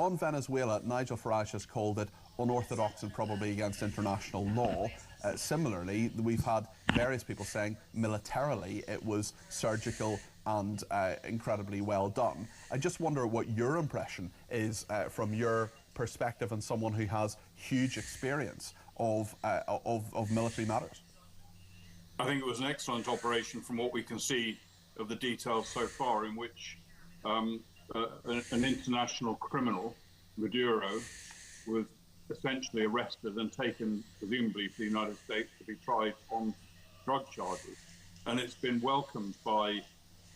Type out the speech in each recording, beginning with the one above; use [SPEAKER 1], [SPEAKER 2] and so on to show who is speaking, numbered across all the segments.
[SPEAKER 1] On Venezuela, Nigel Farage has called it unorthodox and probably against international law. Similarly, we've had various people saying militarily it was surgical and incredibly well done. I just wonder what your impression is from your perspective and someone who has huge experience of military matters.
[SPEAKER 2] I think it was an excellent operation from what we can see of the details so far, in which an international criminal, Maduro, was essentially arrested and taken, presumably, to the United States to be tried on drug charges. And it's been welcomed by,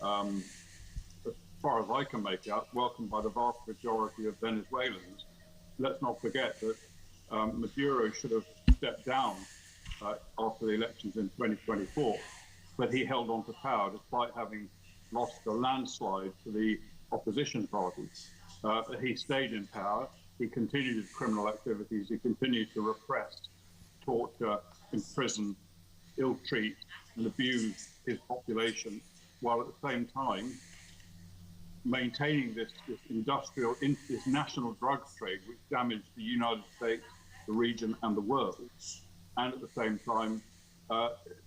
[SPEAKER 2] as far as I can make out, welcomed by the vast majority of Venezuelans. Let's not forget that Maduro should have stepped down after the elections in 2024, but he held on to power despite having lost a landslide to the opposition parties. He stayed in power. He continued his criminal activities. He continued to repress, torture, imprison, ill-treat, and abuse his population, while at the same time maintaining this national drugs trade, which damaged the United States, the region, and the world, and at the same time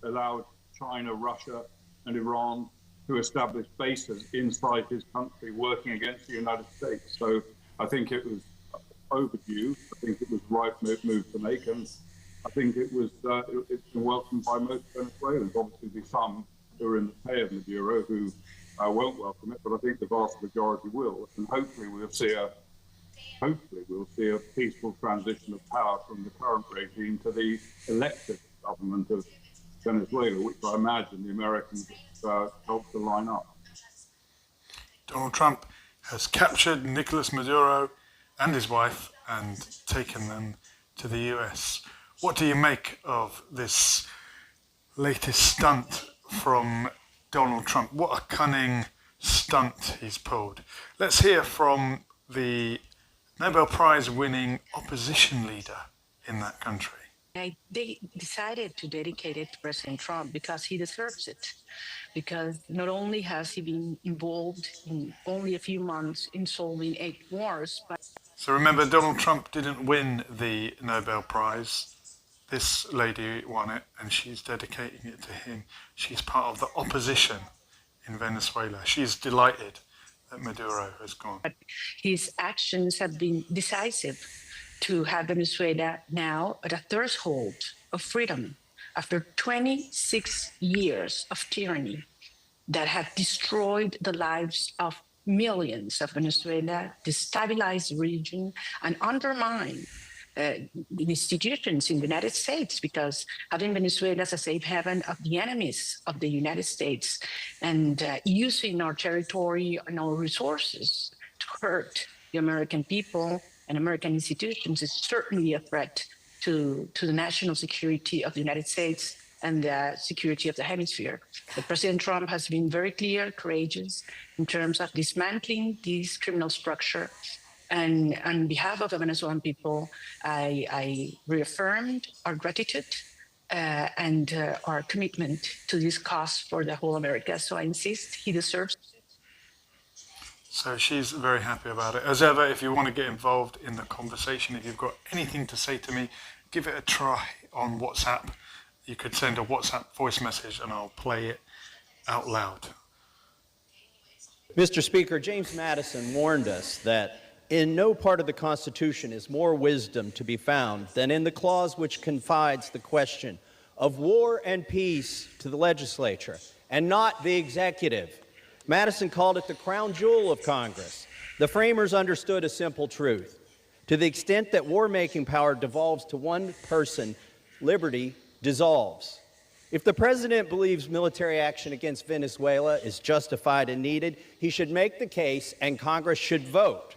[SPEAKER 2] allowed China, Russia, and Iran to establish bases inside his country working against the United States. So I think it was overdue. I think it was the right move to make, and I think it's been welcomed by most Venezuelans. Obviously, there'll be some who are in the pay of Maduro who won't welcome it, but I think the vast majority will, and hopefully we'll see a peaceful transition of power from the current regime to the elected government of Venezuela, which I imagine the Americans helped to line up.
[SPEAKER 3] Donald Trump has captured Nicolas Maduro and his wife and taken them to the US. What do you make of this latest stunt from Donald Trump? What a cunning stunt he's pulled. Let's hear from the Nobel Prize winning opposition leader in that country.
[SPEAKER 4] They decided to dedicate it to President Trump because he deserves it. Because not only has he been involved in only a few months in solving 8 wars, but...
[SPEAKER 3] So remember, Donald Trump didn't win the Nobel Prize. This lady won it, and she's dedicating it to him. She's part of the opposition in Venezuela. She's delighted that Maduro has gone.
[SPEAKER 4] But his actions have been decisive to have Venezuela now at a threshold of freedom after 26 years of tyranny that have destroyed the lives of millions of Venezuela, destabilized the region, and undermined the institutions in the United States, because having Venezuela as a safe haven of the enemies of the United States and using our territory and our resources to hurt the American people and American institutions is certainly a threat to the national security of the United States and the security of the hemisphere. But President Trump has been very clear, courageous in terms of dismantling this criminal structure. And on behalf of the Venezuelan people, I reaffirmed our gratitude and our commitment to this cause for the whole America. So I insist he deserves it.
[SPEAKER 3] So she's very happy about it. As ever, if you want to get involved in the conversation, if you've got anything to say to me, give it a try on WhatsApp. You could send a WhatsApp voice message and I'll play it out loud.
[SPEAKER 5] Mr. Speaker, James Madison warned us that in no part of the Constitution is more wisdom to be found than in the clause which confides the question of war and peace to the legislature and not the executive. Madison called it the crown jewel of Congress. The framers understood a simple truth. To the extent that war-making power devolves to one person, liberty dissolves. If the president believes military action against Venezuela is justified and needed, he should make the case and Congress should vote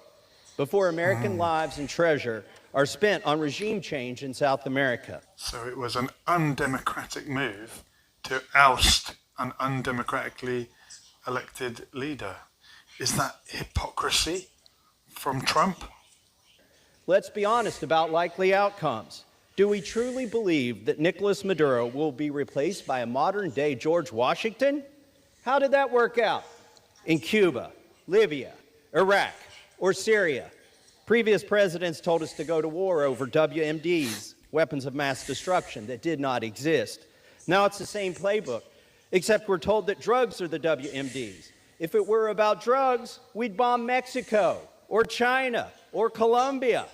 [SPEAKER 5] before American lives and treasure are spent on regime change in South America.
[SPEAKER 3] So it was an undemocratic move to oust an undemocratically elected leader. Is that hypocrisy from Trump?
[SPEAKER 5] Let's be honest about likely outcomes. Do we truly believe that Nicolas Maduro will be replaced by a modern-day George Washington? How did that work out? In Cuba, Libya, Iraq, or Syria? Previous presidents told us to go to war over WMDs, weapons of mass destruction, that did not exist. Now it's the same playbook, except we're told that drugs are the WMDs. If it were about drugs, we'd bomb Mexico or China or Colombia,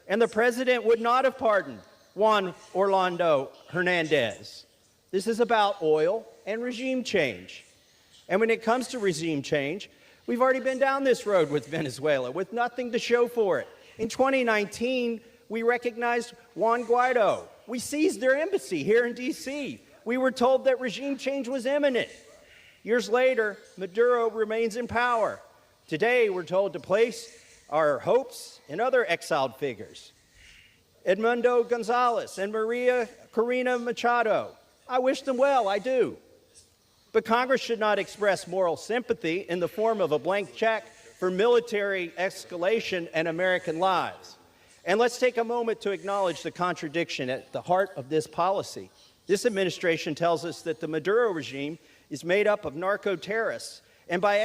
[SPEAKER 5] and the president would not have pardoned Juan Orlando Hernandez. This is about oil and regime change. And when it comes to regime change, we've already been down this road with Venezuela with nothing to show for it. In 2019, we recognized Juan Guaido. We seized their embassy here in D.C. We were told that regime change was imminent. Years later, Maduro remains in power. Today, we're told to place our hopes in other exiled figures. Edmundo Gonzalez and Maria Corina Machado. I wish them well, I do. But Congress should not express moral sympathy in the form of a blank check for military escalation and American lives. And let's take a moment to acknowledge the contradiction at the heart of this policy. This administration tells us that the Maduro regime is made up of narco-terrorists, and by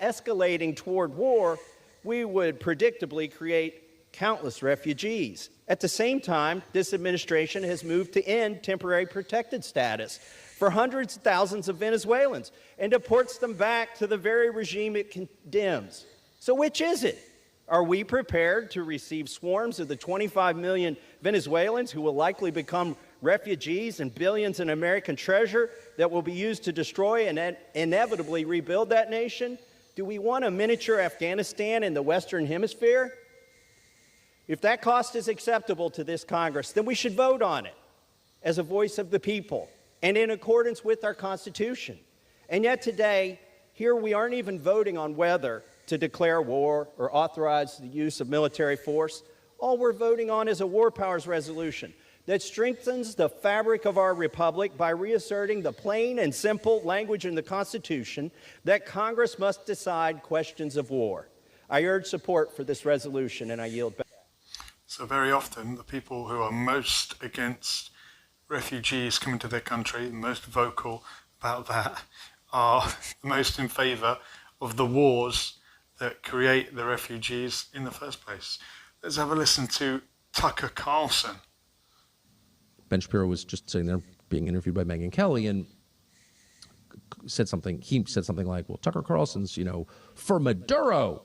[SPEAKER 5] escalating toward war, we would predictably create countless refugees. At the same time, this administration has moved to end temporary protected status for hundreds of thousands of Venezuelans and deports them back to the very regime it condemns. So which is it? Are we prepared to receive swarms of the 25 million Venezuelans who will likely become refugees and billions in American treasure that will be used to destroy and inevitably rebuild that nation? Do we want a miniature Afghanistan in the Western Hemisphere? If that cost is acceptable to this Congress, then we should vote on it as a voice of the people and in accordance with our Constitution. And yet today, here we aren't even voting on whether to declare war or authorize the use of military force. All we're voting on is a war powers resolution that strengthens the fabric of our republic by reasserting the plain and simple language in the Constitution that Congress must decide questions of war. I urge support for this resolution, and I yield back.
[SPEAKER 3] So very often, the people who are most against refugees coming to their country, most vocal about that, are the most in favour of the wars that create the refugees in the first place. Let's have a listen to Tucker Carlson.
[SPEAKER 6] Ben Shapiro was just sitting there being interviewed by Megyn Kelly and said something. He said something like, well, Tucker Carlson's, for Maduro,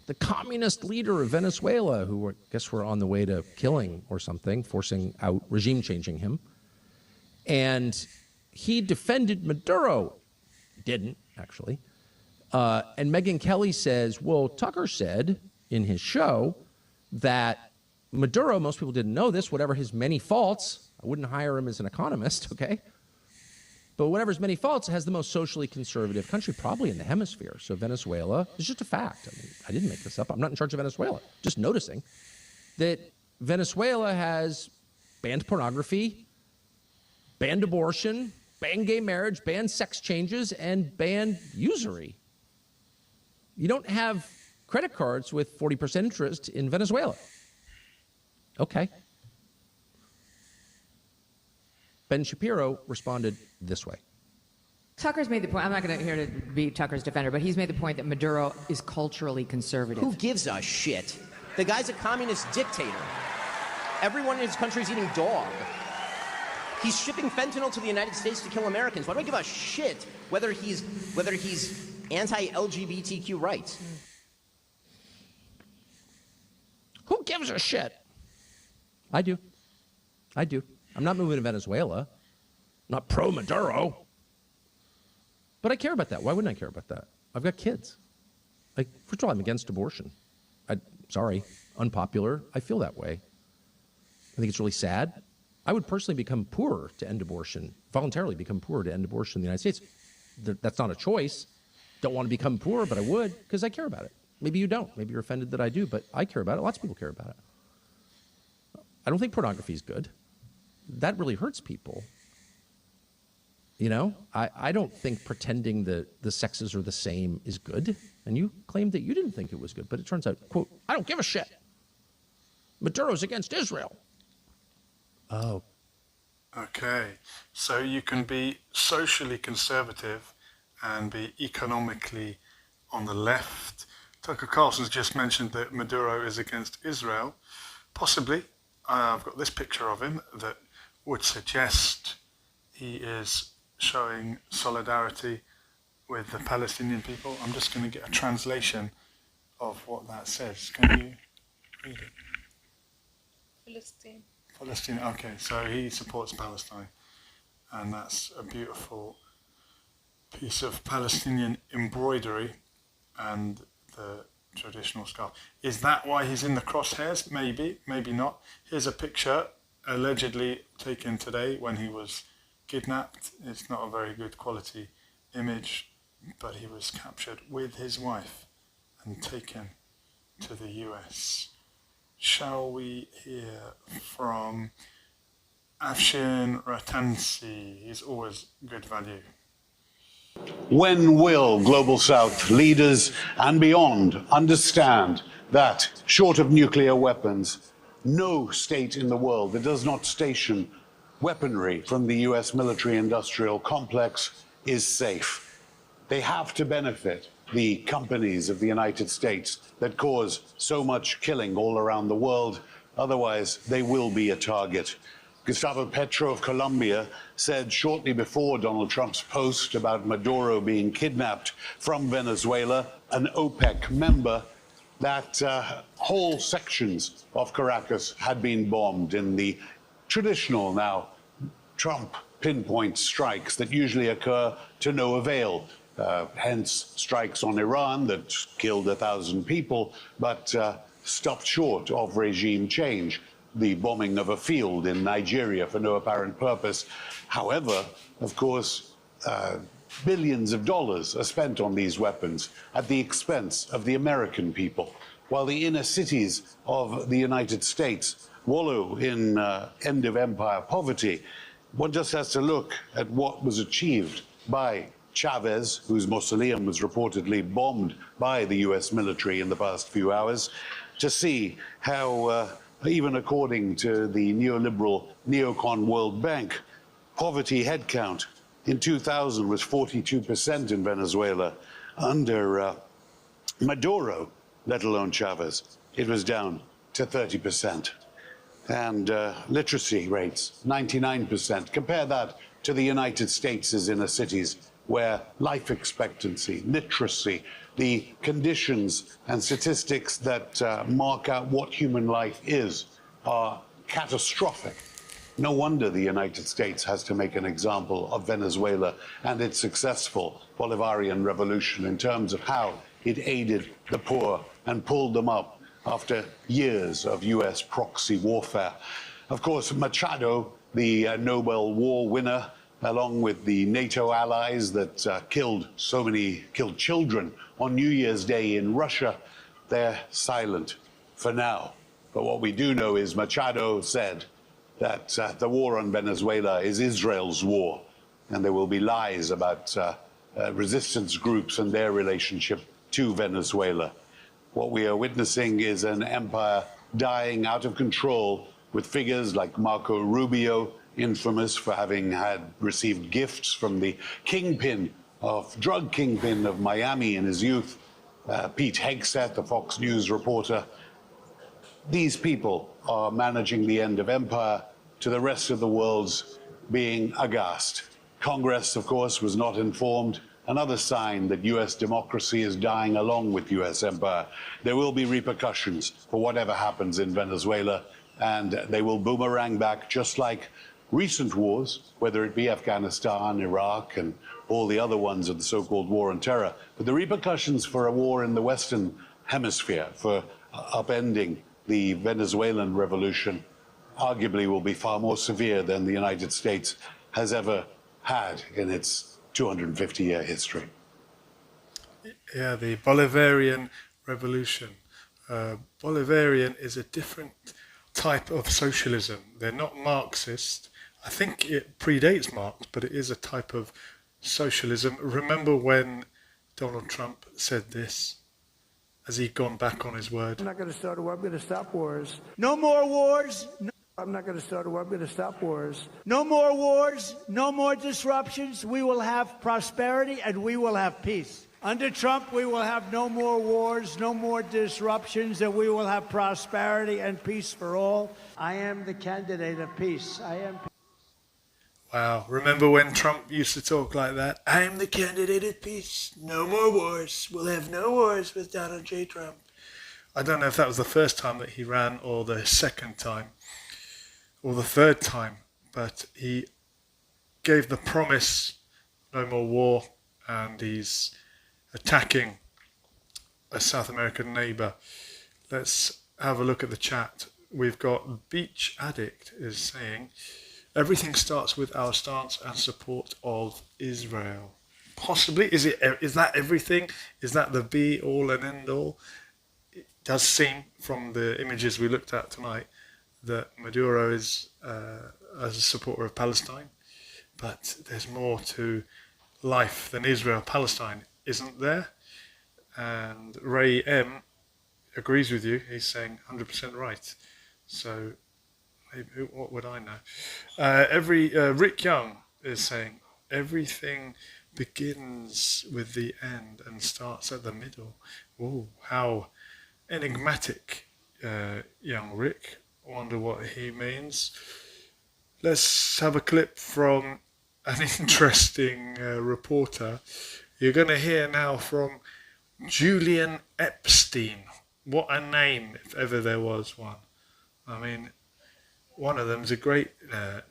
[SPEAKER 6] the communist leader of Venezuela, who I guess were on the way to killing or something, forcing out, regime changing him. And he defended Maduro. Didn't, actually. And Megyn Kelly says, well, Tucker said in his show that Maduro, most people didn't know this, whatever his many faults, I wouldn't hire him as an economist, okay? But whatever his many faults, has the most socially conservative country probably in the hemisphere. So Venezuela is just a fact. I mean, I didn't make this up. I'm not in charge of Venezuela. Just noticing that Venezuela has banned pornography, banned abortion, banned gay marriage, banned sex changes, and banned usury. You don't have credit cards with 40% interest in Venezuela. Okay. Ben Shapiro responded this way.
[SPEAKER 7] Tucker's made the point, I'm not going to here to be Tucker's defender, but he's made the point that Maduro is culturally conservative.
[SPEAKER 8] Who gives a shit? The guy's a communist dictator. Everyone in his country is eating dog. He's shipping fentanyl to the United States to kill Americans. Why do I give a shit whether he's anti-LGBTQ rights?
[SPEAKER 6] Who gives a shit? I do. I'm not moving to Venezuela. I'm not pro-Maduro. But I care about that. Why wouldn't I care about that? I've got kids. First of all, I'm against abortion. Sorry, unpopular. I feel that way. I think it's really sad. I would personally become poorer to end abortion, voluntarily become poorer to end abortion in the United States. That's not a choice. Don't want to become poor, but I would because I care about it. Maybe you don't. Maybe you're offended that I do, but I care about it. Lots of people care about it. I don't think pornography is good. That really hurts people. I don't think pretending that the sexes are the same is good. And you claimed that you didn't think it was good, but it turns out, quote, I don't give a shit. Maduro's against Israel. Oh.
[SPEAKER 3] Okay. So you can be socially conservative and be economically on the left Tucker Carlson's just mentioned that Maduro is against Israel. Possibly. I've got this picture of him that would suggest he is showing solidarity with the Palestinian people. I'm just going to get a translation of what that says. Can you read it? Palestine. Okay, so he supports Palestine. And that's a beautiful piece of Palestinian embroidery and the traditional scarf. Is that why he's in the crosshairs? Maybe, maybe not. Here's a picture allegedly taken today when he was kidnapped. It's not a very good quality image, but he was captured with his wife and taken to the US. Shall we hear from Afshin Ratansi? He's always good value.
[SPEAKER 9] When will Global South leaders and beyond understand that, short of nuclear weapons, no state in the world that does not station weaponry from the US military-industrial complex is safe? They have to benefit the companies of the United States that cause so much killing all around the world. Otherwise, they will be a target. Gustavo Petro of Colombia said shortly before Donald Trump's post about Maduro being kidnapped from Venezuela, an OPEC member, that whole sections of Caracas had been bombed in the traditional now Trump pinpoint strikes that usually occur to no avail. Hence strikes on Iran that killed 1,000 people, but stopped short of regime change. The bombing of a field in Nigeria for no apparent purpose. However, of course, billions of dollars are spent on these weapons at the expense of the American people, while the inner cities of the United States wallow in end of empire poverty. One just has to look at what was achieved by Chavez, whose mausoleum was reportedly bombed by the US military in the past few hours, to see how even according to the neoliberal neocon World Bank, poverty headcount in 2000 was 42% in Venezuela. Under Maduro, let alone Chavez, it was down to 30%. And literacy rates, 99%. Compare that to the United States' inner cities, where life expectancy, literacy, the conditions and statistics that mark out what human life is are catastrophic. No wonder the United States has to make an example of Venezuela and its successful Bolivarian revolution in terms of how it aided the poor and pulled them up after years of US proxy warfare. Of course, Machado, the Nobel War winner, along with the NATO allies that killed children on New Year's Day in Russia, they're silent for now. But what we do know is Machado said that the war on Venezuela is Israel's war, and there will be lies about resistance groups and their relationship to Venezuela. What we are witnessing is an empire dying out of control, with figures like Marco Rubio, infamous for having received gifts from the drug kingpin of Miami in his youth, Pete Hegseth, a Fox News reporter. These people are managing the end of empire, to the rest of the world's being aghast. Congress, of course, was not informed. Another sign that US democracy is dying along with US empire. There will be repercussions for whatever happens in Venezuela, and they will boomerang back just like recent wars, whether it be Afghanistan, Iraq, and all the other ones of the so-called war on terror. But the repercussions for a war in the Western Hemisphere, for upending the Venezuelan revolution, arguably will be far more severe than the United States has ever had in its 250-year history.
[SPEAKER 3] Yeah, the Bolivarian revolution. Bolivarian is a different type of socialism. They're not Marxist. I think it predates Marx, but it is a type of socialism. Remember when Donald Trump said this? Has he gone back on his word?
[SPEAKER 10] I'm not going to start a war. I'm going to stop wars.
[SPEAKER 11] No more wars.
[SPEAKER 10] I'm not going to start a war. I'm going to stop wars.
[SPEAKER 11] No more wars. No more disruptions. We will have prosperity and we will have peace.
[SPEAKER 10] Under Trump, we will have no more wars, no more disruptions, and we will have prosperity and peace for all. I am the candidate of peace. I am.
[SPEAKER 3] Wow, remember when Trump used to talk like that? I am the candidate of peace. No more wars. We'll have no wars with Donald J. Trump. I don't know if that was the first time that he ran or the second time or the third time, but he gave the promise, no more war, and he's attacking a South American neighbour. Let's have a look at the chat. We've got Beach Addict is saying, everything starts with our stance and support of Israel. Possibly. Is that everything? Is that the be all and end all? It does seem from the images we looked at tonight that Maduro is as a supporter of Palestine, but there's more to life than Israel. Palestine isn't there, and Ray M agrees with you. He's saying 100% right. So maybe, what would I know? Rick Young is saying everything begins with the end and starts at the middle. Oh, how enigmatic, young Rick. Wonder what he means. Let's have a clip from an interesting reporter. You're going to hear now from Julian Epstein. What a name, if ever there was one. I mean, one of them's a great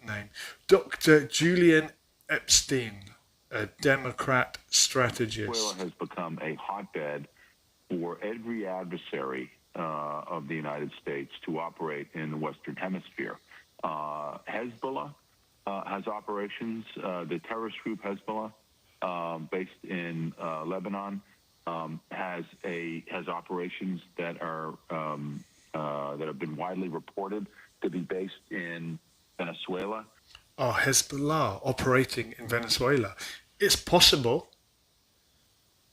[SPEAKER 3] name. Dr. Julian Epstein, a Democrat strategist.
[SPEAKER 11] Venezuela has become a hotbed for every adversary of the United States to operate in the Western Hemisphere. Hezbollah has operations. The terrorist group Hezbollah, based in Lebanon, has operations that have been widely reported to be based in Venezuela.
[SPEAKER 3] Oh, Hezbollah operating in Venezuela. It's possible.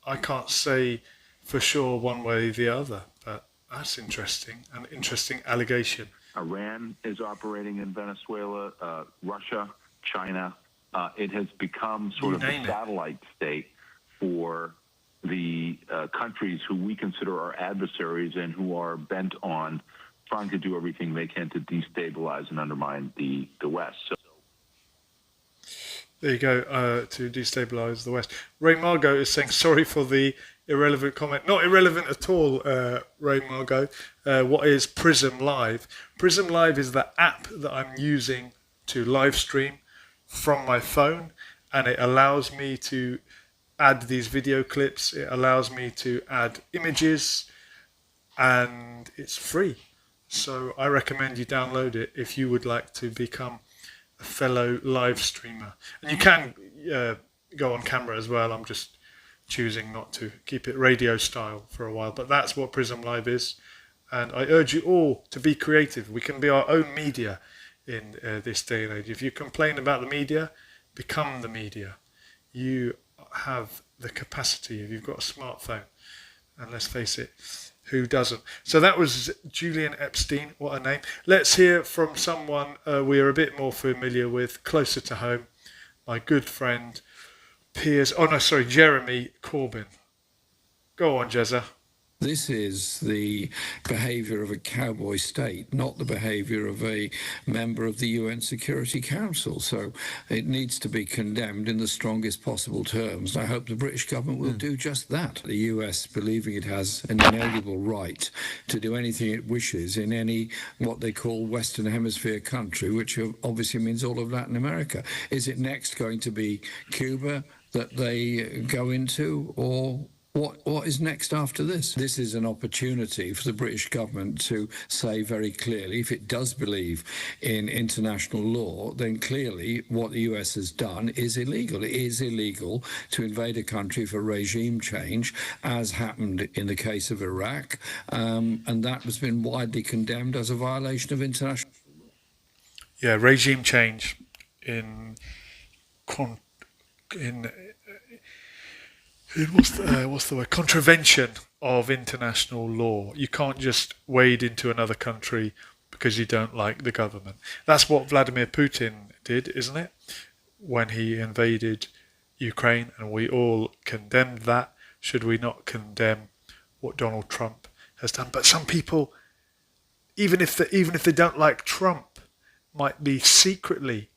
[SPEAKER 3] I can't say for sure one way or the other, but that's interesting. An interesting allegation.
[SPEAKER 11] Iran is operating in Venezuela. Russia, China. It has become sort of a satellite state for the countries who we consider our adversaries and who are bent on trying to do everything they can to destabilize and undermine the West. So,
[SPEAKER 3] there you go, to destabilise the West. Ray Margot is saying, sorry for the irrelevant comment. Not irrelevant at all, Ray Margot. What is Prism Live? Prism Live is the app that I'm using to live stream from my phone, and it allows me to add these video clips. It allows me to add images, and it's free. So I recommend you download it if you would like to become a fellow live streamer. And you can go on camera as well. I'm just choosing not to keep it radio style for a while, but that's what Prism Live is. And I urge you all to be creative. We can be our own media in this day and age. If you complain about the media, become the media. You have the capacity if you've got a smartphone. And let's face it, who doesn't? So that was Julian Epstein. What a name. Let's hear from someone we are a bit more familiar with, closer to home. My good friend, Jeremy Corbyn. Go on, Jezza.
[SPEAKER 12] This is the behaviour of a cowboy state, not the behaviour of a member of the UN Security Council. So it needs to be condemned in the strongest possible terms. I hope the British government will do just that. The US believing it has an inalienable right to do anything it wishes in any what they call Western Hemisphere country, which obviously means all of Latin America. Is it next going to be Cuba that they go into, or what is next after this? This is an opportunity for the British government to say very clearly, if it does believe in international law, then clearly what the US has done is illegal. It is illegal to invade a country for regime change, as happened in the case of Iraq, and that has been widely condemned as a violation of international law.
[SPEAKER 3] Yeah, regime change what's the word? Contravention of international law. You can't just wade into another country because you don't like the government. That's what Vladimir Putin did, isn't it? When he invaded Ukraine, and we all condemned that should we not condemn what Donald Trump has done? But some people, even if they don't like Trump, might be secretly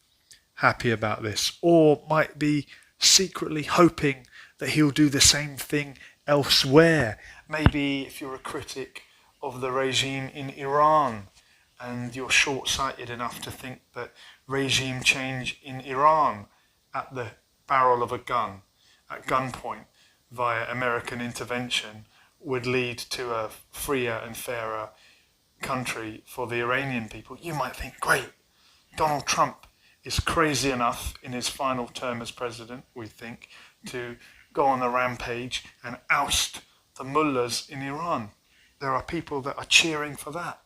[SPEAKER 3] happy about this, or might be secretly hoping that he'll do the same thing elsewhere. Maybe if you're a critic of the regime in Iran and you're short-sighted enough to think that regime change in Iran at the barrel of a gun, at gunpoint, via American intervention, would lead to a freer and fairer country for the Iranian people, you might think, great, Donald Trump is crazy enough in his final term as president, we think, to go on a rampage and oust the mullahs in Iran. There are people that are cheering for that.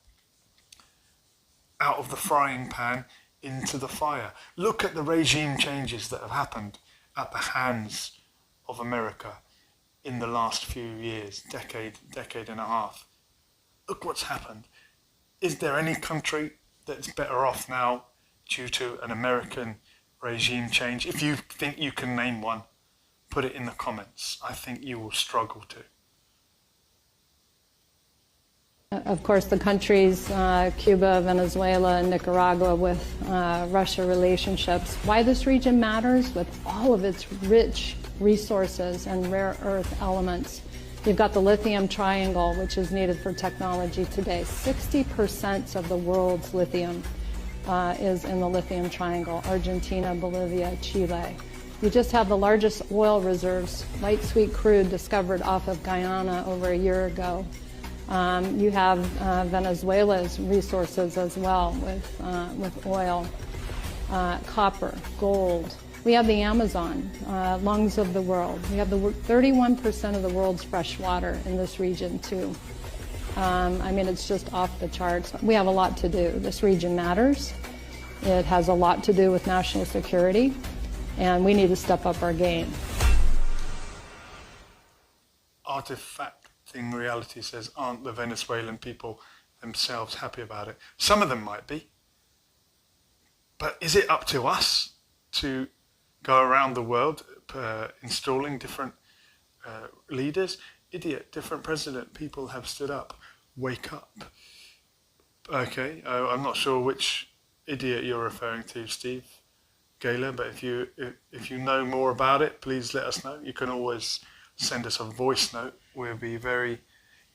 [SPEAKER 3] Out of the frying pan into the fire. Look at the regime changes that have happened at the hands of America in the last few years, decade and a half. Look what's happened. Is there any country that's better off now due to an American regime change? If you think you can name one, put it in the comments. I think you will struggle to.
[SPEAKER 13] Of course, the countries, Cuba, Venezuela, and Nicaragua, with Russia relationships. Why this region matters, with all of its rich resources and rare earth elements. You've got the lithium triangle, which is needed for technology today. 60% of the world's lithium is in the lithium triangle: Argentina, Bolivia, Chile. You just have the largest oil reserves, light sweet crude, discovered off of Guyana over a year ago. You have Venezuela's resources as well, with oil, copper, gold. We have the Amazon, lungs of the world. We have the 31% of the world's fresh water in this region too. I mean, it's just off the charts. We have a lot to do. This region matters. It has a lot to do with national security, and we need to step up our game.
[SPEAKER 3] Artifacting reality says, aren't the Venezuelan people themselves happy about it? Some of them might be. But is it up to us to go around the world installing different leaders? Idiot, different president. People have stood up. Wake up. Okay, I'm not sure which idiot you're referring to, Steve Gaylor, but if you know more about it, please let us know. You can always send us a voice note. We'll be very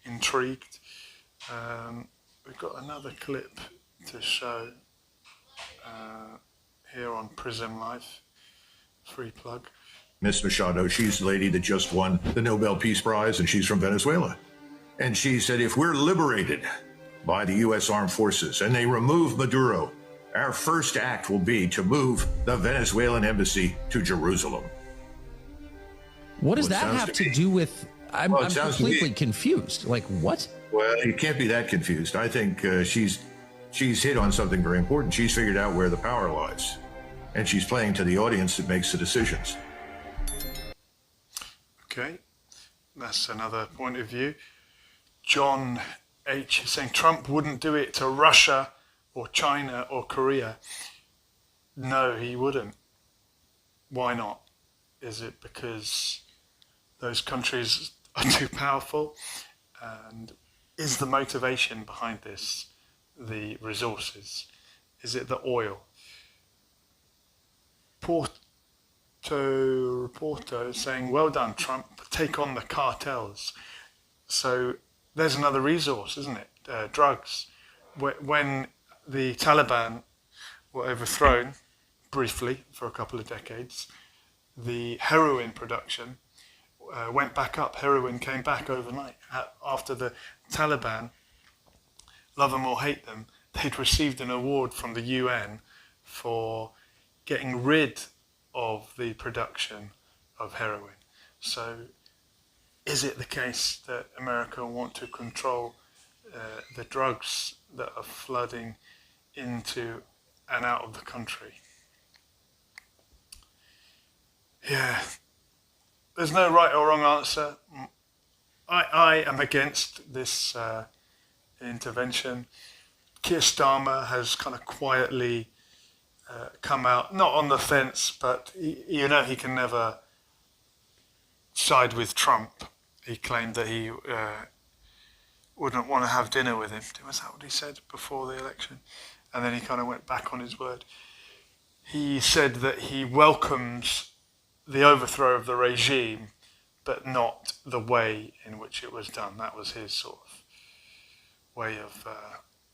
[SPEAKER 3] intrigued. We've got another clip to show here on Prism Life. Free plug.
[SPEAKER 14] Miss Machado, she's the lady that just won the Nobel Peace Prize, and she's from Venezuela. And she said, if we're liberated by the U.S. Armed Forces and they remove Maduro, our first act will be to move the Venezuelan embassy to Jerusalem.
[SPEAKER 6] What does that have to do with... I'm completely confused. Like, what?
[SPEAKER 14] Well, you can't be that confused. I think she's hit on something very important. She's figured out where the power lies. And she's playing to the audience that makes the decisions.
[SPEAKER 3] Okay, that's another point of view. John H. is saying Trump wouldn't do it to Russia or China or Korea. No, he wouldn't. Why not? Is it because those countries are too powerful? And is the motivation behind this the resources? Is it the oil? Porto saying, well done, Trump, take on the cartels. So there's another resource, isn't it? Drugs. When the Taliban were overthrown, briefly, for a couple of decades, the heroin production went back up. Heroin came back overnight. After the Taliban, love them or hate them, they'd received an award from the UN for getting rid of the production of heroin. So is it the case that America want to control the drugs that are flooding into and out of the country? Yeah, there's no right or wrong answer. I am against this intervention. Keir Starmer has kind of quietly come out, not on the fence, but he can never side with Trump. He claimed that he wouldn't want to have dinner with him. Was that what he said before the election? And then he kind of went back on his word. He said that he welcomes the overthrow of the regime, but not the way in which it was done. That was his sort of way of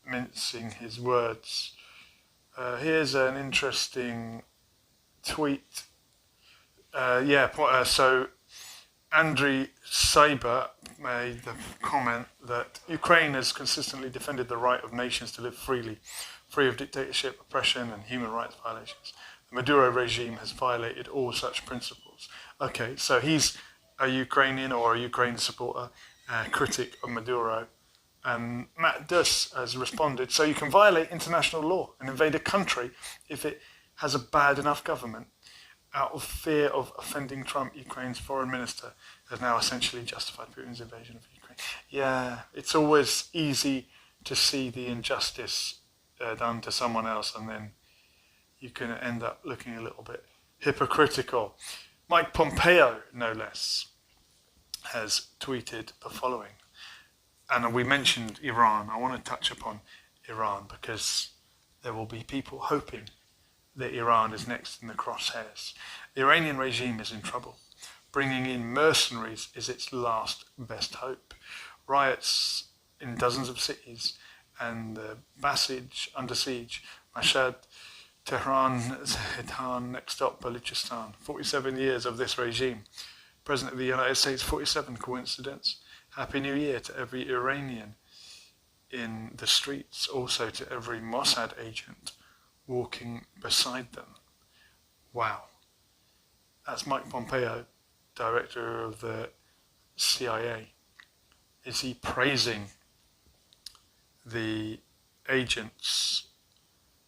[SPEAKER 3] mincing his words. Here's an interesting tweet. So Andriy Saber made the comment that Ukraine has consistently defended the right of nations to live freely, free of dictatorship, oppression, and human rights violations. The Maduro regime has violated all such principles. Okay, so he's a Ukrainian or a Ukraine supporter, critic of Maduro. And Matt Duss has responded, so you can violate international law and invade a country if it has a bad enough government. Out of fear of offending Trump, Ukraine's foreign minister has now essentially justified Putin's invasion of Ukraine. Yeah, it's always easy to see the injustice done to someone else, and then you can end up looking a little bit hypocritical. Mike Pompeo, no less, has tweeted the following. And we mentioned Iran. I want to touch upon Iran because there will be people hoping that Iran is next in the crosshairs. The Iranian regime is in trouble. Bringing in mercenaries is its last best hope. Riots in dozens of cities and Basij under siege, Mashhad, Tehran, Zahedan, next stop Balochistan. 47 years of this regime. President of the United States, 47, coincidence? Happy New Year to every Iranian in the streets, also to every Mossad agent walking beside them. Wow. That's Mike Pompeo, director of the CIA. Is he praising the agents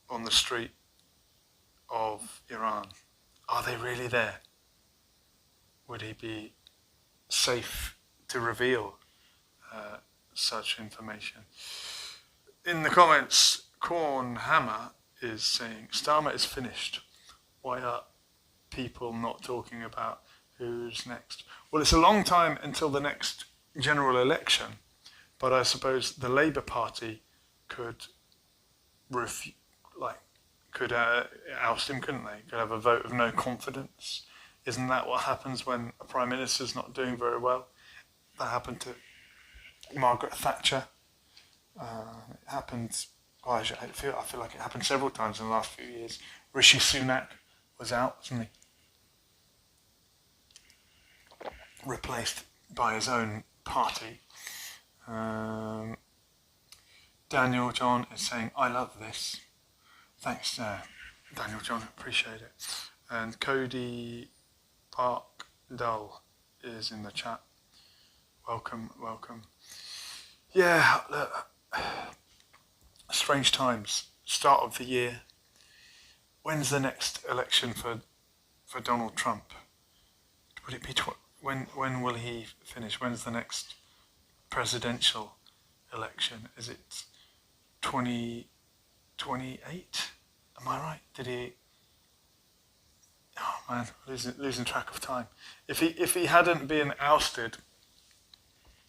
[SPEAKER 3] on the street of Iran? Are they really there? Would he be safe to reveal such information? In the comments, Corn Hammer is saying, Starmer is finished. Why are people not talking about who's next? Well, it's a long time until the next general election, but I suppose the Labour Party could oust him, couldn't they? Could have a vote of no confidence. Isn't that what happens when a Prime Minister's not doing very well? That happened to Margaret Thatcher. It happened, I feel like it happened several times in the last few years. Rishi Sunak was out, wasn't he? Replaced by his own party. Daniel John is saying, I love this. Thanks, Daniel John, appreciate it. And Cody Park Dull is in the chat. Welcome, welcome. Yeah, look, strange times. Start of the year. When's the next election for Donald Trump? Would it be when will he finish? When's the next presidential election? Is it 2028? Am I right? Did he? Oh man, losing track of time. If he hadn't been ousted,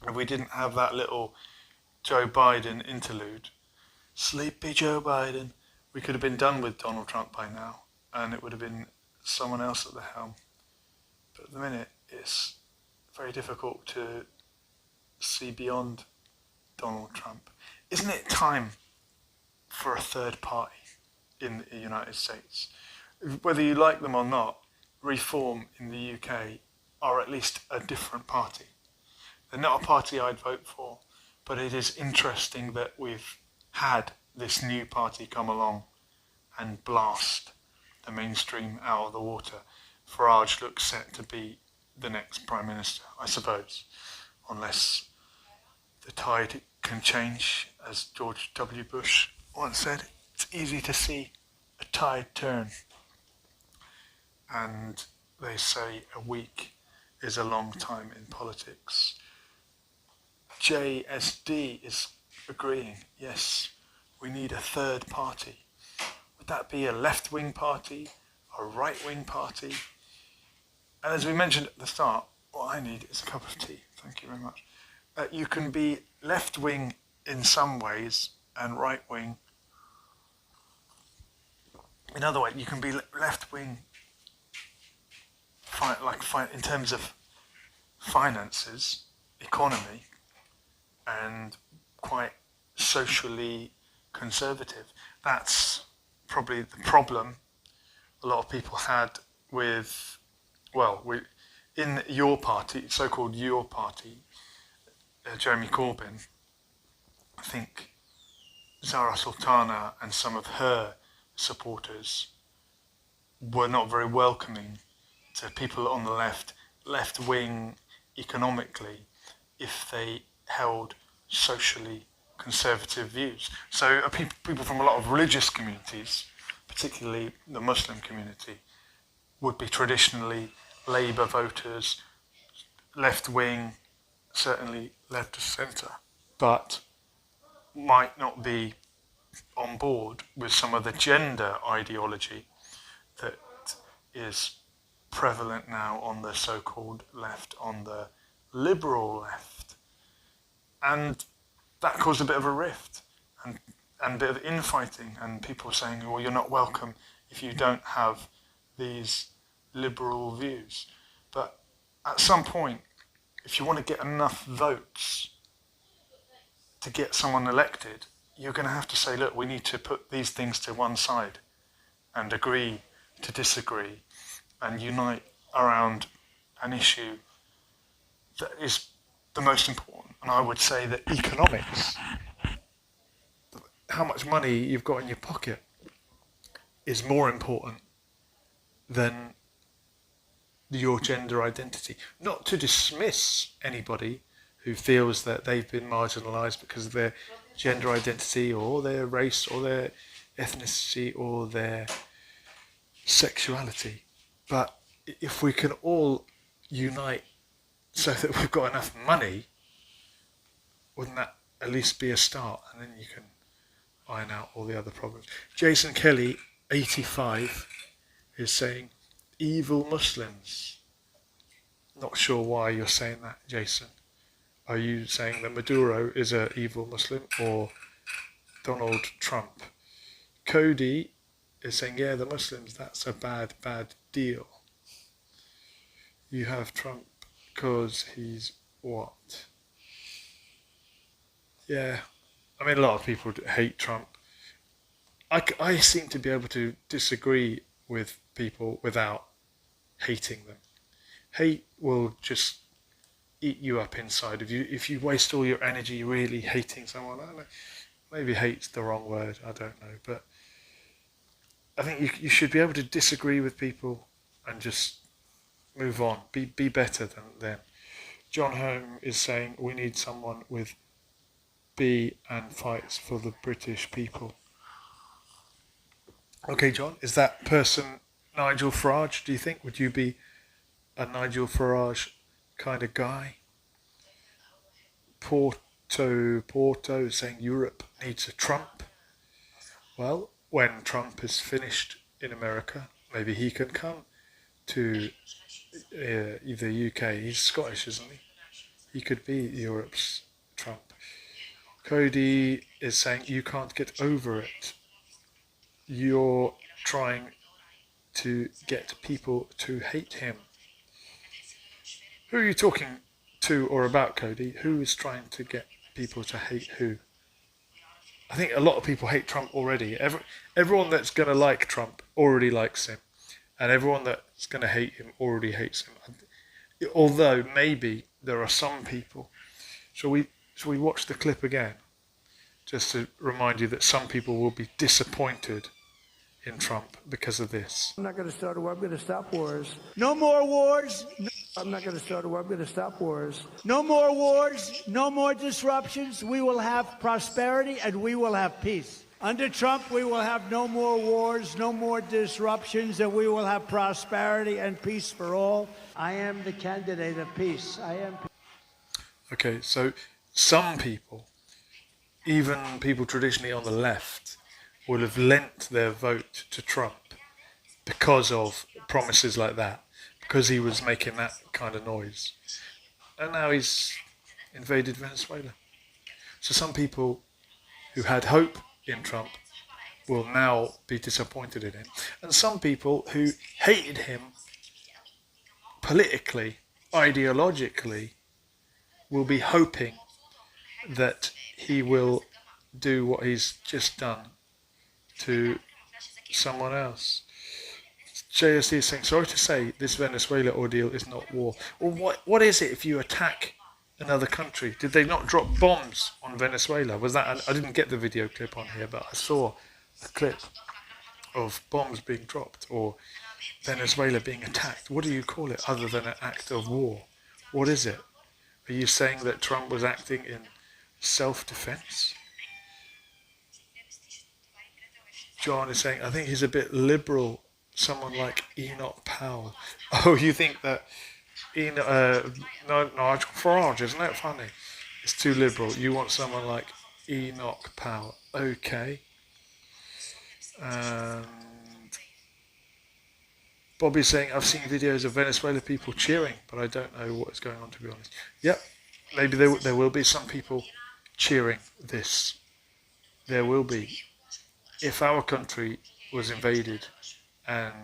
[SPEAKER 3] if we didn't have that little Joe Biden interlude, sleepy Joe Biden, we could have been done with Donald Trump by now, and it would have been someone else at the helm. But at the minute, it's very difficult to see beyond Donald Trump. Isn't it time for a third party in the United States? Whether you like them or not, Reform in the UK are at least a different party. They're not a party I'd vote for, but it is interesting that we've had this new party come along and blast the mainstream out of the water. Farage looks set to be the next Prime Minister, I suppose, unless the tide can change, as George W. Bush once said. It's easy to see a tide turn. And they say a week is a long time in politics. JSD is agreeing, yes, we need a third party. Would that be a left-wing party, a right-wing party? And as we mentioned at the start, What I need is a cup of tea. Thank you very much. You can be left-wing in some ways and right-wing in other ways. You can be left-wing in terms of finances, economy, and quite socially conservative. That's probably the problem a lot of people had with, in your party, so-called your party, Jeremy Corbyn. I think Zara Sultana and some of her supporters were not very welcoming to people on the left wing economically, if they held socially conservative views. So people from a lot of religious communities, particularly the Muslim community, would be traditionally Labour voters, left wing, certainly left to centre, but might not be on board with some of the gender ideology that is prevalent now on the so-called left, on the liberal left. And that caused a bit of a rift and a bit of infighting, and people saying, well, you're not welcome if you don't have these liberal views. But at some point, if you want to get enough votes to get someone elected, you're going to have to say, look, we need to put these things to one side and agree to disagree and unite around an issue that is the most important. And I would say that economics, how much money you've got in your pocket, is more important than your gender identity. Not to dismiss anybody who feels that they've been marginalised because of their gender identity or their race or their ethnicity or their sexuality. But if we can all unite so that we've got enough money, wouldn't that at least be a start? And then you can iron out all the other problems. Jason Kelly, 85, is saying, evil Muslims. Not sure why you're saying that, Jason. Are you saying that Maduro is an evil Muslim or Donald Trump? Cody is saying, yeah, the Muslims, that's a bad deal. You have Trump because he's what? Yeah, I mean, a lot of people hate Trump. I seem to be able to disagree with people without hating them. Hate will just eat you up inside. If you waste all your energy really hating someone, I don't know, maybe hate's the wrong word, I don't know, but I think you should be able to disagree with people and just move on. Be better than them. John Home is saying we need someone with B and fights for the British people. Okay, John, is that person Nigel Farage, do you think? Would you be a Nigel Farage kind of guy? Porto saying Europe needs a Trump. Well, when Trump is finished in America, maybe he can come to the UK. He's Scottish, isn't he? He could be Europe's Trump. Cody is saying you can't get over it. You're trying to get people to hate him. Who are you talking to or about, Cody? Who is trying to get people to hate who? I think a lot of people hate Trump already. Everyone that's going to like Trump already likes him. And everyone that's going to hate him already hates him. Although maybe there are some people. Shall we watch the clip again? Just to remind you that some people will be disappointed in Trump because of this.
[SPEAKER 10] I'm not going to start a war. I'm going to stop wars. No more wars. I'm not going to start a war. I'm going to stop wars. No more wars. No more disruptions. We will have prosperity and we will have peace. Under Trump, we will have no more wars, no more disruptions, and we will have prosperity and peace for all. I am the candidate of peace. I am.
[SPEAKER 3] Okay, so some people, even people traditionally on the left, will have lent their vote to Trump because of promises like that. because he was making that kind of noise. And now he's invaded Venezuela. So some people who had hope in Trump will now be disappointed in him. And some people who hated him politically, ideologically, will be hoping that he will do what he's just done to someone else. JSC is saying, sorry to say, this Venezuela ordeal is not war. Well, what is it if you attack another country? Did they not drop bombs on Venezuela? Was that? I didn't get the video clip on here, but I saw a clip of bombs being dropped or Venezuela being attacked. What do you call it other than an act of war? What is it? Are you saying that Trump was acting in self-defense? John is saying, I think he's a bit liberal, someone like Enoch Powell. Oh, you think that Nigel Farage, isn't that funny? It's too liberal. You want someone like Enoch Powell. Okay. And Bobby's saying, I've seen videos of Venezuela people cheering, but I don't know what is going on, to be honest. Yep, maybe there will be some people cheering this. There will be. If our country was invaded and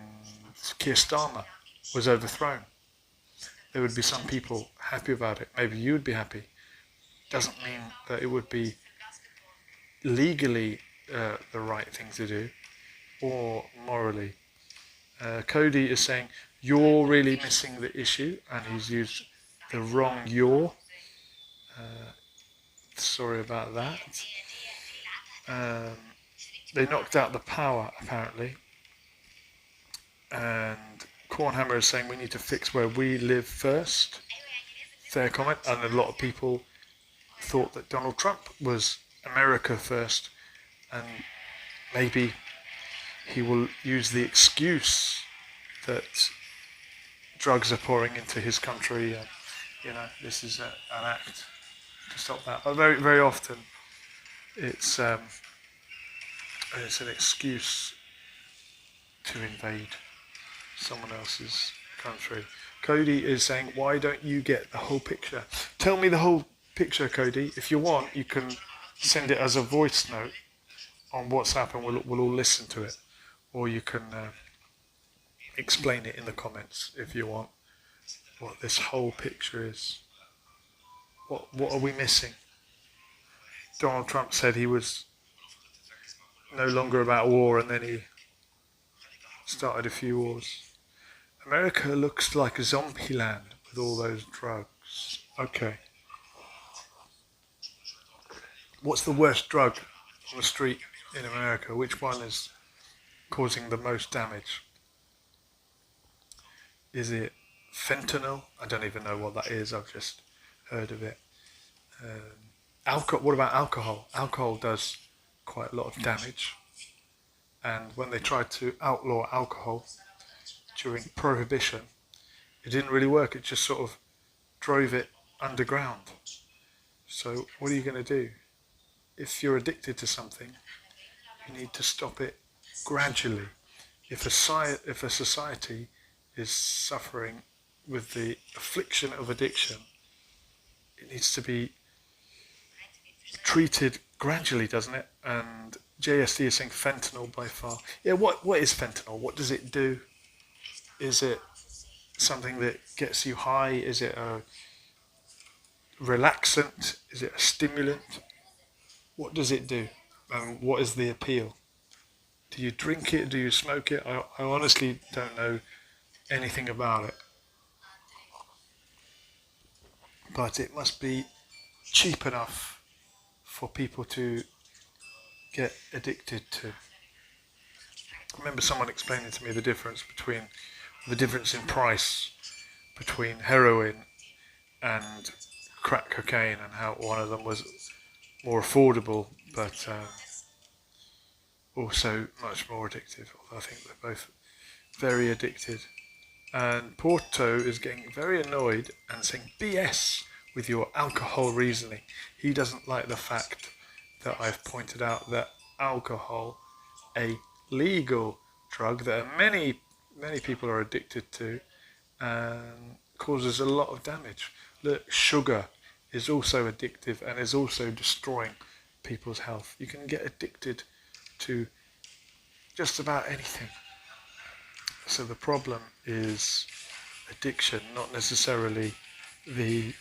[SPEAKER 3] Keir Starmer was overthrown, there would be some people happy about it. Maybe you would be happy. Doesn't mean that it would be legally the right thing to do or morally. Cody is saying, you're really missing the issue, and he's used the wrong you're. Sorry about that. They knocked out the power, apparently. And Cornhammer is saying we need to fix where we live first. Fair comment. And a lot of people thought that Donald Trump was America first, and maybe he will use the excuse that drugs are pouring into his country. This is an act to stop that. But very, very often, it's an excuse to invade someone else's country. Cody is saying, why don't you get the whole picture? Tell me the whole picture, Cody. If you want, you can send it as a voice note on WhatsApp, and we'll all listen to it. Or you can explain it in the comments if you want, what this whole picture is. What are we missing? Donald Trump said he was no longer about war, and then he started a few wars. America looks like a zombie land with all those drugs. Okay. What's the worst drug on the street in America? Which one is causing the most damage? Is it fentanyl? I don't even know what that is. I've just heard of it. Alcohol. What about alcohol? Alcohol does quite a lot of damage. And when they tried to outlaw alcohol during Prohibition, it didn't really work. It just sort of drove it underground. So what are you going to do? If you're addicted to something, you need to stop it gradually. If a society is suffering with the affliction of addiction, it needs to be treated gradually, doesn't it? And JSD is saying fentanyl by far. Yeah, what is fentanyl? What does it do? Is it something that gets you high? Is it a relaxant? Is it a stimulant? What does it do? And what is the appeal? Do you drink it? Do you smoke it? I honestly don't know anything about it. But it must be cheap enough for people to get addicted to. I remember someone explaining to me the difference in price between heroin and crack cocaine, and how one of them was more affordable but also much more addictive. Although I think they're both very addicted. And Porto is getting very annoyed and saying BS with your alcohol reasoning. He doesn't like the fact that I've pointed out that alcohol, a legal drug that many people are addicted to, and causes a lot of damage. Look, sugar is also addictive and is also destroying people's health. You can get addicted to just about anything. So the problem is addiction, not necessarily the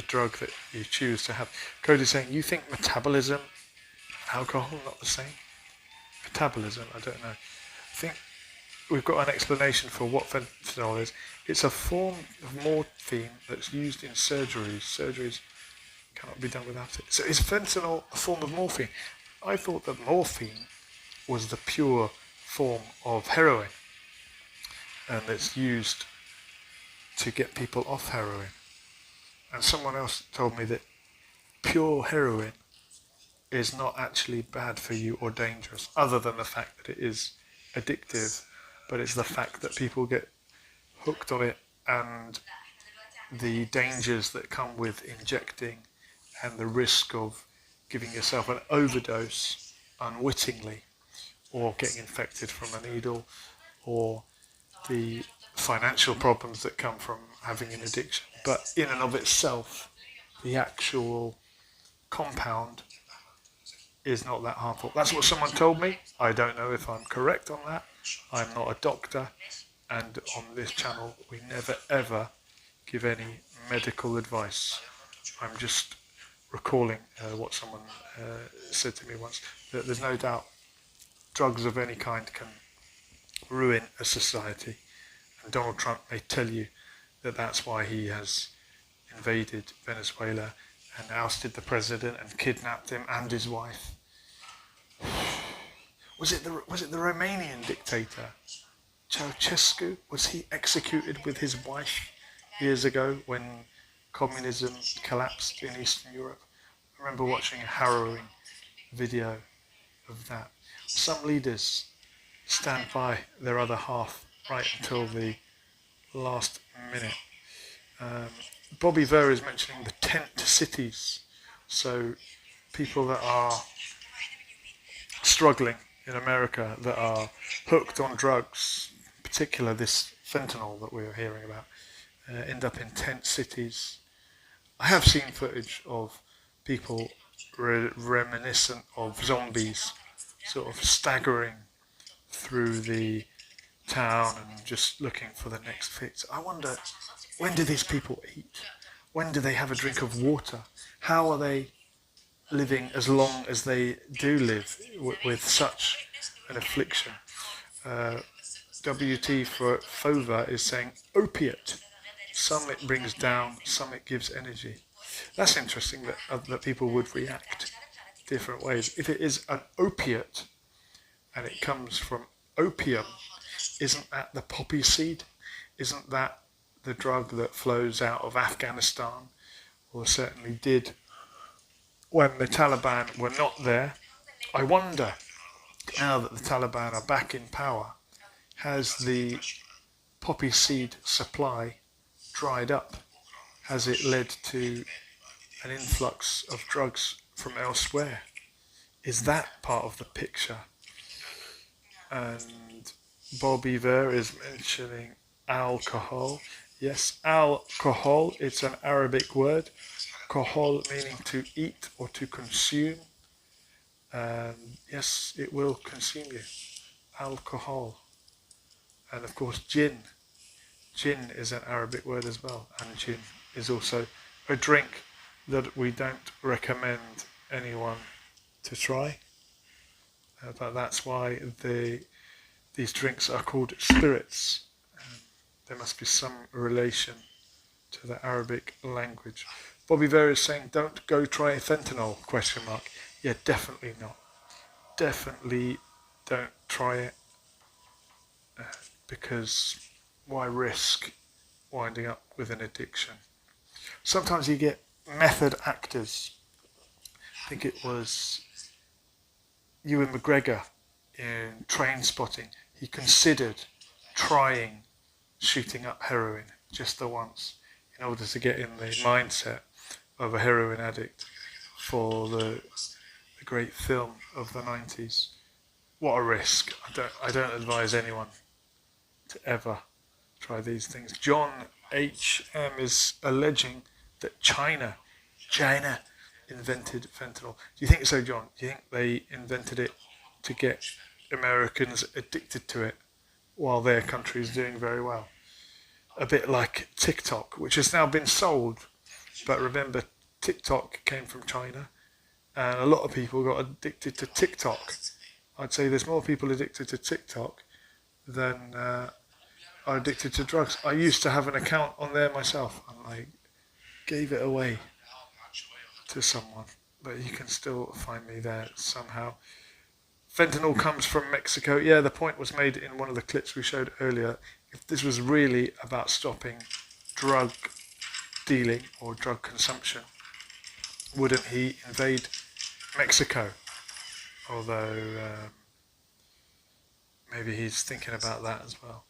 [SPEAKER 3] drug that you choose to have. Cody's saying, you think metabolism, alcohol, not the same? Metabolism, I don't know. I think we've got an explanation for what fentanyl is. It's a form of morphine that's used in surgeries. Surgeries cannot be done without it. So is fentanyl a form of morphine? I thought that morphine was the pure form of heroin, and it's used to get people off heroin. And someone else told me that pure heroin is not actually bad for you or dangerous, other than the fact that it is addictive, but it's the fact that people get hooked on it and the dangers that come with injecting and the risk of giving yourself an overdose unwittingly, or getting infected from a needle, or the financial problems that come from having an addiction. But in and of itself, the actual compound is not that harmful. That's what someone told me. I don't know if I'm correct on that. I'm not a doctor, and on this channel we never ever give any medical advice. I'm just recalling what someone said to me once, that there's no doubt drugs of any kind can ruin a society, and Donald Trump may tell you that that's why he has invaded Venezuela and ousted the president and kidnapped him and his wife. Was it the Romanian dictator Ceausescu? Was he executed with his wife years ago when communism collapsed in Eastern Europe? I remember watching a harrowing video of that. Some leaders stand by their other half right until the last minute. Bobby Ver is mentioning the tent cities. So people that are struggling in America, that are hooked on drugs, in particular this fentanyl that we're hearing about, end up in tent cities. I have seen footage of people reminiscent of zombies, sort of staggering through the town and just looking for the next fix. I wonder, when do these people eat? When do they have a drink of water? How are they living as long as they do live with such an affliction? WT for Fova is saying opiate. Some it brings down, some it gives energy. That's interesting that people would react different ways. If it is an opiate and it comes from opium, isn't that the poppy seed? Isn't that the drug that flows out of Afghanistan, or certainly did when the Taliban were not there? I wonder, now that the Taliban are back in power, has the poppy seed supply dried up? Has it led to an influx of drugs from elsewhere? Is that part of the picture? And Bobby Ver is mentioning alcohol. Yes, alcohol, it's an Arabic word. Kohol meaning to eat or to consume. Yes, it will consume you. Alcohol. And of course, gin. Gin is an Arabic word as well. And gin is also a drink that we don't recommend anyone to try. But that's why these drinks are called spirits. There must be some relation to the Arabic language. Bobby Ver is saying, don't go try fentanyl, ? Yeah, definitely not. Definitely don't try it, because why risk winding up with an addiction? Sometimes you get method actors. I think it was Ewan McGregor in Train Spotting. He considered trying shooting up heroin just the once in order to get in the mindset of a heroin addict for the great film of the 90s. What a risk. I don't advise anyone to ever try try these things. John H.M. is alleging that China invented fentanyl. Do you think so, John? Do you think they invented it to get Americans addicted to it while their country is doing very well? A bit like TikTok, which has now been sold. But remember, TikTok came from China, and a lot of people got addicted to TikTok. I'd say there's more people addicted to TikTok than are addicted to drugs. I used to have an account on there myself, and I gave it away to someone, but you can still find me there somehow. Fentanyl comes from Mexico. Yeah, the point was made in one of the clips we showed earlier. If this was really about stopping drug dealing or drug consumption, wouldn't he invade Mexico? Although maybe he's thinking about that as well.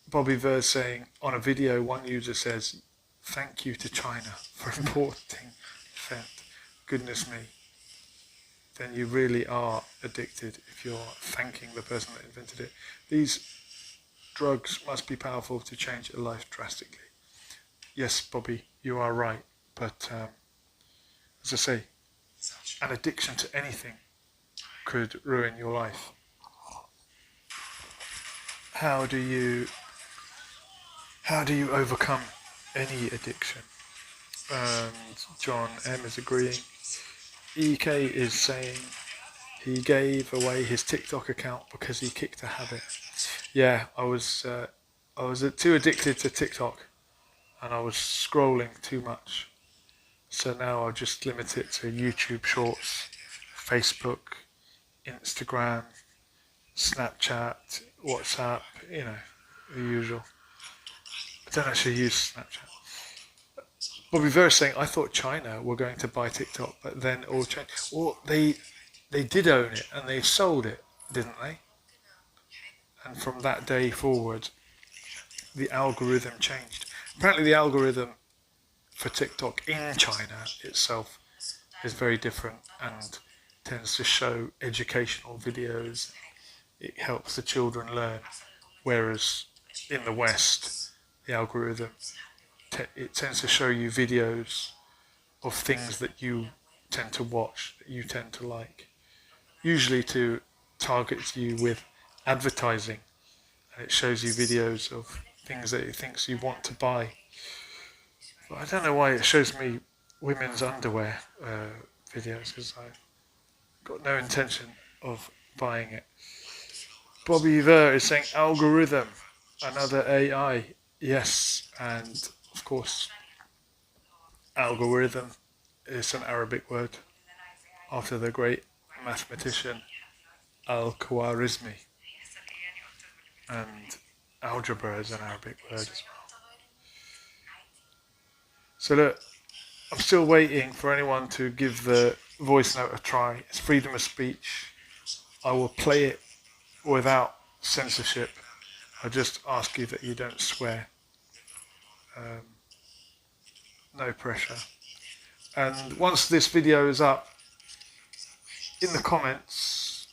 [SPEAKER 3] Bobby Ver's saying on a video, one user says, "Thank you to China for importing fent." Goodness me. Then you really are addicted if you're thanking the person that invented it. These drugs must be powerful to change a life drastically. Yes, Bobby, you are right. But as I say, an addiction to anything could ruin your life. How do you overcome any addiction? And John M is agreeing. EK is saying he gave away his TikTok account because he kicked a habit. Yeah, I was too addicted to TikTok, and I was scrolling too much. So now I just limit it to YouTube Shorts, Facebook, Instagram, Snapchat, WhatsApp, the usual. I don't actually use Snapchat. Bobby Ver saying, I thought China were going to buy TikTok, but then all changed. Well, they did own it, and they sold it, didn't they? And from that day forward, the algorithm changed. Apparently the algorithm for TikTok in China itself is very different and tends to show educational videos. It helps the children learn, whereas in the West, the algorithm it tends to show you videos of things that you tend to watch, that you tend to like, usually to target you with advertising, and it shows you videos of things that it thinks you want to buy. But I don't know why it shows me women's underwear videos, because I've got no intention of buying it. Bobby Ver is saying algorithm, another AI. Yes, and of course, algorithm is an Arabic word after the great mathematician Al-Khwarizmi. And algebra is an Arabic word as well. So look, I'm still waiting for anyone to give the voice note a try. It's freedom of speech. I will play it without censorship. I just ask you that you don't swear. No pressure. And once this video is up, in the comments,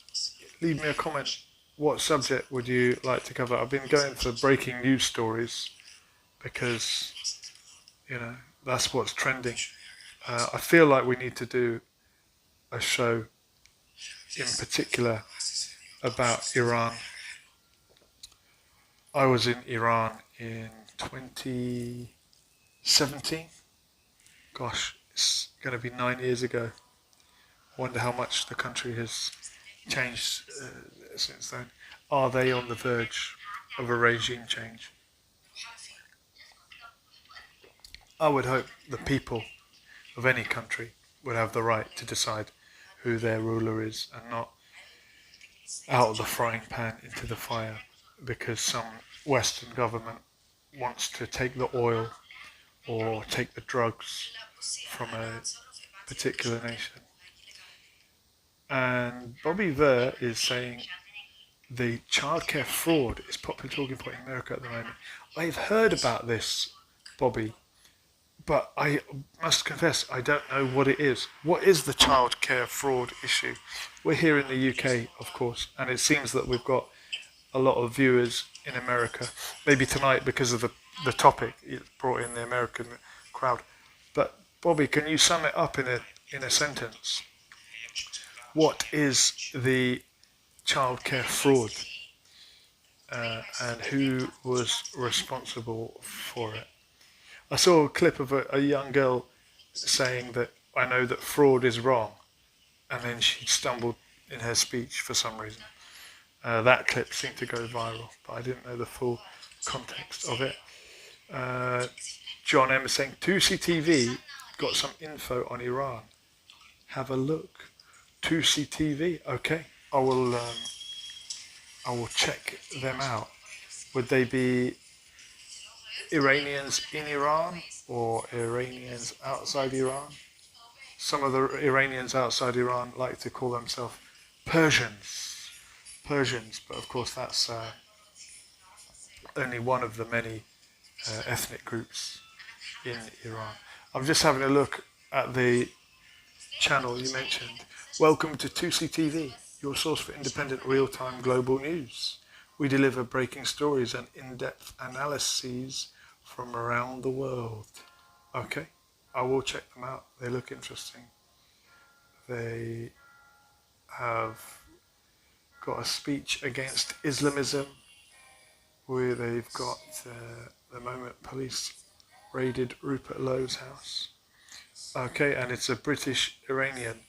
[SPEAKER 3] leave me a comment. What subject would you like to cover? I've been going for breaking news stories because, that's what's trending. I feel like we need to do a show in particular about Iran. I was in Iran in 2017. Gosh, it's going to be 9 years ago. I wonder how much the country has changed since then. Are they on the verge of a regime change? I would hope the people of any country would have the right to decide who their ruler is, and not out of the frying pan into the fire because some Western government wants to take the oil or take the drugs from a particular nation. And Bobby Ver is saying the childcare fraud is popular talking point in America at the moment. I've heard about this, Bobby, but I must confess I don't know what it is. What is the childcare fraud issue? We're here in the UK, of course, and it seems that we've got a lot of viewers in America. Maybe tonight because of the topic, it brought in the American crowd. But Bobby, can you sum it up in a sentence? What is the childcare fraud, and who was responsible for it? I saw a clip of a young girl saying that I know that fraud is wrong, and then she stumbled in her speech for some reason. That clip seemed to go viral, but I didn't know the full context of it. John M is saying 2CTV got some info on Iran. Have a look. 2CTV. Okay, I will check them out. Would they be Iranians in Iran or Iranians outside Iran? Some of the Iranians outside Iran like to call themselves Persians, but of course that's only one of the many ethnic groups in Iran. I'm just having a look at the channel you mentioned. Welcome to 2CTV, your source for independent real-time global news. We deliver breaking stories and in-depth analyses from around the world. Okay, I will check them out. They look interesting. They have got a speech against Islamism, where they've got the moment police raided Rupert Lowe's house. Okay, and it's a British Iranian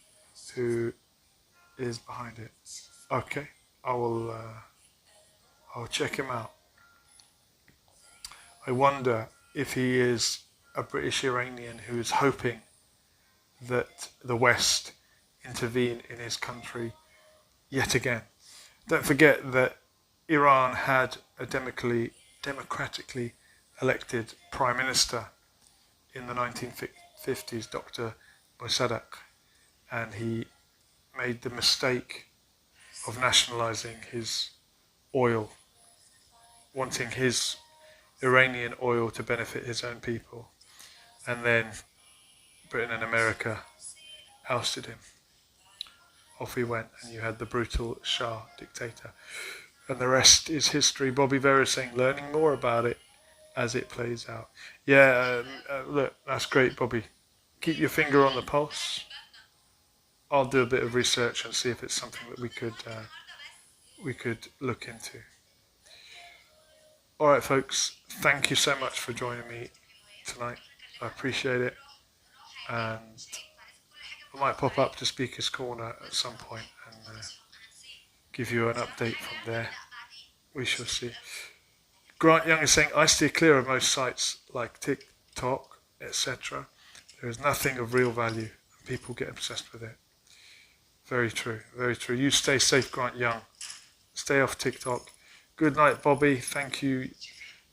[SPEAKER 3] who is behind it. Okay, I'll check him out. I wonder if he is a British Iranian who is hoping that the West intervene in his country yet again. Don't forget that Iran had a democratically elected prime minister in the 1950s, Dr. Mossadegh, and he made the mistake of nationalizing his oil, wanting his Iranian oil to benefit his own people, and then Britain and America ousted him. Off he went, and you had the brutal Shah dictator. And the rest is history. Bobby Vera saying, learning more about it as it plays out. Yeah, look, that's great, Bobby. Keep your finger on the pulse. I'll do a bit of research and see if it's something that we could look into. All right, folks, thank you so much for joining me tonight. I appreciate it. And I might pop up to Speaker's Corner at some point and give you an update from there. We shall see. Grant Young is saying, I steer clear of most sites like TikTok, etc. There is nothing of real value, and people get obsessed with it. Very true, very true. You stay safe, Grant Young. Stay off TikTok. Good night, Bobby. Thank you,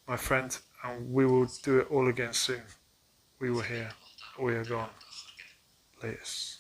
[SPEAKER 3] my friend. And we will do it all again soon. We were here. We are gone. Latest.